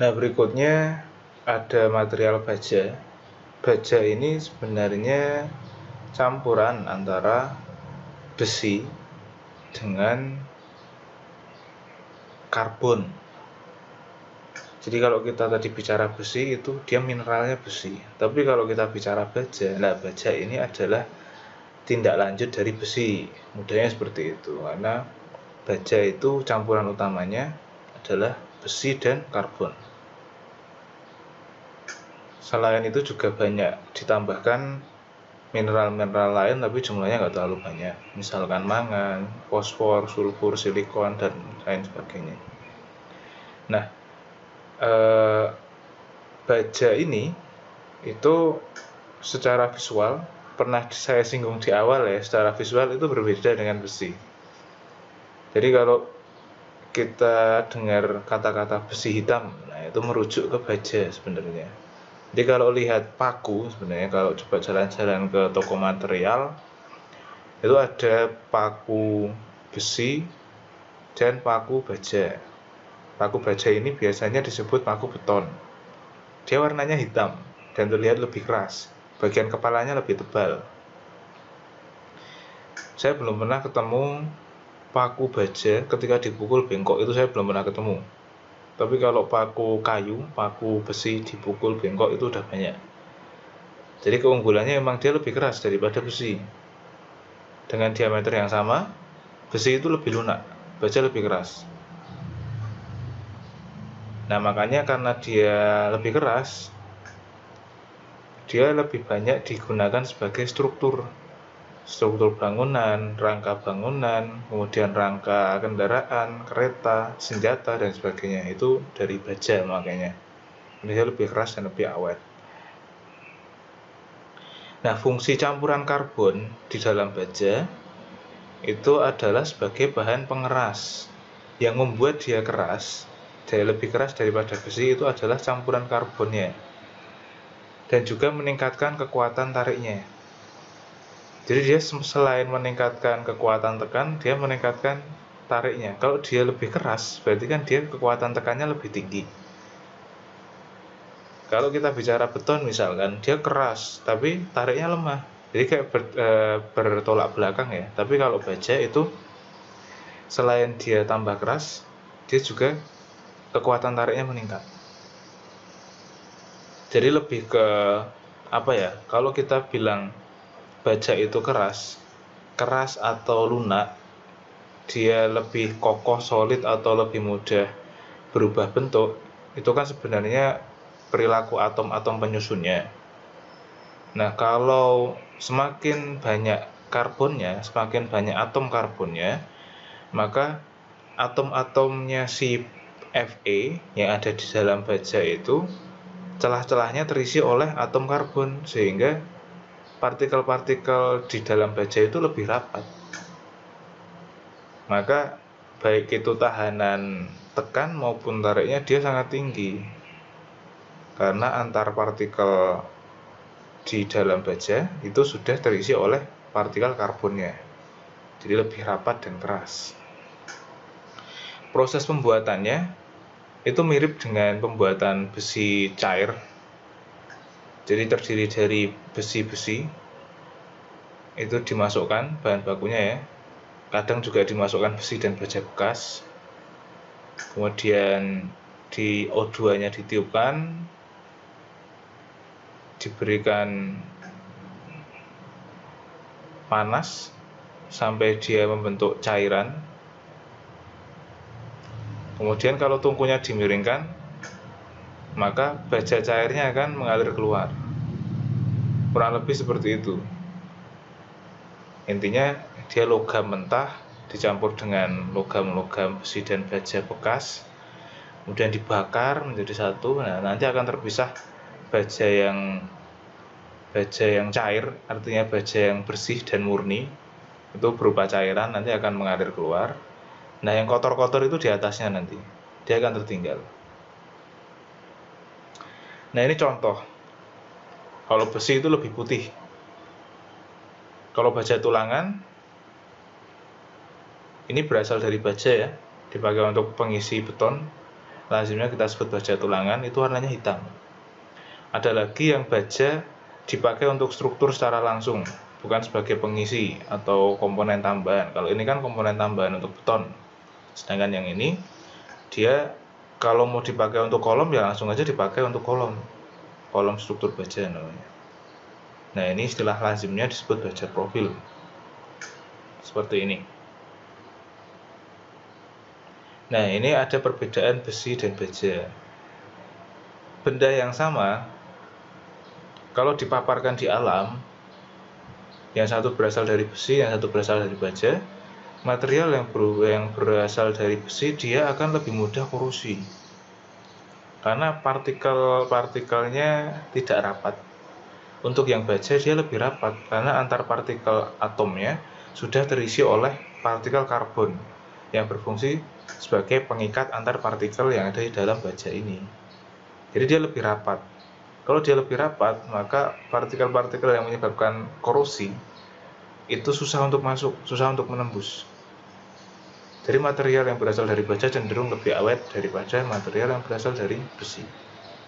Nah, berikutnya ada material baja. Baja ini sebenarnya campuran antara besi dengan karbon. Jadi kalau kita tadi bicara besi itu dia mineralnya besi. Tapi kalau kita bicara baja, nah baja ini adalah tindak lanjut dari besi. Mudahnya seperti itu. Karena baja itu campuran utamanya adalah besi dan karbon. Selain itu juga banyak ditambahkan mineral-mineral lain, tapi jumlahnya nggak terlalu banyak. Misalkan mangan, fosfor, sulfur, silikon, dan lain sebagainya. Nah, baja ini itu secara visual, pernah saya singgung di awal ya, secara visual itu berbeda dengan besi. Jadi kalau kita dengar kata-kata besi hitam, nah itu merujuk ke baja sebenarnya. Jadi kalau lihat paku, sebenarnya kalau coba jalan-jalan ke toko material, itu ada paku besi dan paku baja. Paku baja ini biasanya disebut paku beton. Dia warnanya hitam dan terlihat lebih keras. Bagian kepalanya lebih tebal. Saya belum pernah ketemu paku baja ketika dipukul bengkok, itu saya belum pernah ketemu. Tapi kalau paku kayu, paku besi dipukul bengkok itu udah banyak. Jadi keunggulannya memang dia lebih keras daripada besi. Dengan diameter yang sama, besi itu lebih lunak, baja lebih keras. Nah, makanya karena dia lebih keras, dia lebih banyak digunakan sebagai struktur bangunan, rangka bangunan, kemudian rangka kendaraan, kereta, senjata, dan sebagainya. Itu dari baja makanya. Dia lebih keras dan lebih awet. Nah, fungsi campuran karbon di dalam baja itu adalah sebagai bahan pengeras. Yang membuat dia keras, dia lebih keras daripada besi, itu adalah campuran karbonnya. Dan juga meningkatkan kekuatan tariknya. Jadi dia selain meningkatkan kekuatan tekan, dia meningkatkan tariknya. Kalau dia lebih keras, berarti kan dia kekuatan tekannya lebih tinggi. Kalau kita bicara beton misalkan, dia keras, tapi tariknya lemah. Jadi kayak bertolak belakang ya. Tapi kalau baja itu, selain dia tambah keras, dia juga kekuatan tariknya meningkat. Jadi lebih ke apa ya? Kalau kita bilang baja itu keras atau lunak, dia lebih kokoh, solid, atau lebih mudah berubah bentuk, itu kan sebenarnya perilaku atom-atom penyusunnya. Nah, kalau semakin banyak karbonnya, semakin banyak atom karbonnya, maka atom-atomnya si Fe yang ada di dalam baja itu, celah-celahnya terisi oleh atom karbon, sehingga partikel-partikel di dalam baja itu lebih rapat. Maka baik itu tahanan tekan maupun tariknya dia sangat tinggi, karena antar partikel di dalam baja itu sudah terisi oleh partikel karbonnya, jadi lebih rapat dan keras. Proses pembuatannya itu mirip dengan pembuatan besi cair. Jadi terdiri dari besi-besi, itu dimasukkan bahan bakunya ya. Kadang juga dimasukkan besi dan baja bekas. Kemudian di O2-nya ditiupkan, diberikan panas sampai dia membentuk cairan. Kemudian kalau tungkunya dimiringkan, maka baja cairnya akan mengalir keluar. Kurang lebih seperti itu. Intinya dia logam mentah dicampur dengan logam-logam besi dan baja bekas, kemudian dibakar menjadi satu. Nah, nanti akan terpisah baja yang cair, artinya baja yang bersih dan murni, itu berupa cairan, nanti akan mengalir keluar. Nah, yang kotor-kotor itu di atasnya nanti, dia akan tertinggal. Nah, ini contoh. Kalau besi itu lebih putih. Kalau baja tulangan, ini berasal dari baja ya, dipakai untuk pengisi beton. lazimnya kita sebut baja tulangan, itu warnanya hitam. Ada lagi yang baja dipakai untuk struktur secara langsung, bukan sebagai pengisi atau komponen tambahan. Kalau ini kan komponen tambahan untuk beton, sedangkan yang ini dia kalau mau dipakai untuk kolom ya langsung aja dipakai untuk kolom struktur baja namanya. Nah, ini istilah lazimnya disebut baja profil, seperti ini. Nah, ini ada perbedaan besi dan baja. Benda yang sama kalau dipaparkan di alam, yang satu berasal dari besi, yang satu berasal dari baja, material yang berasal dari besi dia akan lebih mudah korosi karena partikel-partikelnya tidak rapat. Untuk yang baja dia lebih rapat karena antar partikel atomnya sudah terisi oleh partikel karbon yang berfungsi sebagai pengikat antar partikel yang ada di dalam baja ini. Jadi dia lebih rapat. Kalau dia lebih rapat, maka partikel-partikel yang menyebabkan korosi itu susah untuk masuk, susah untuk menembus. Jadi material yang berasal dari baja cenderung lebih awet daripada material yang berasal dari besi.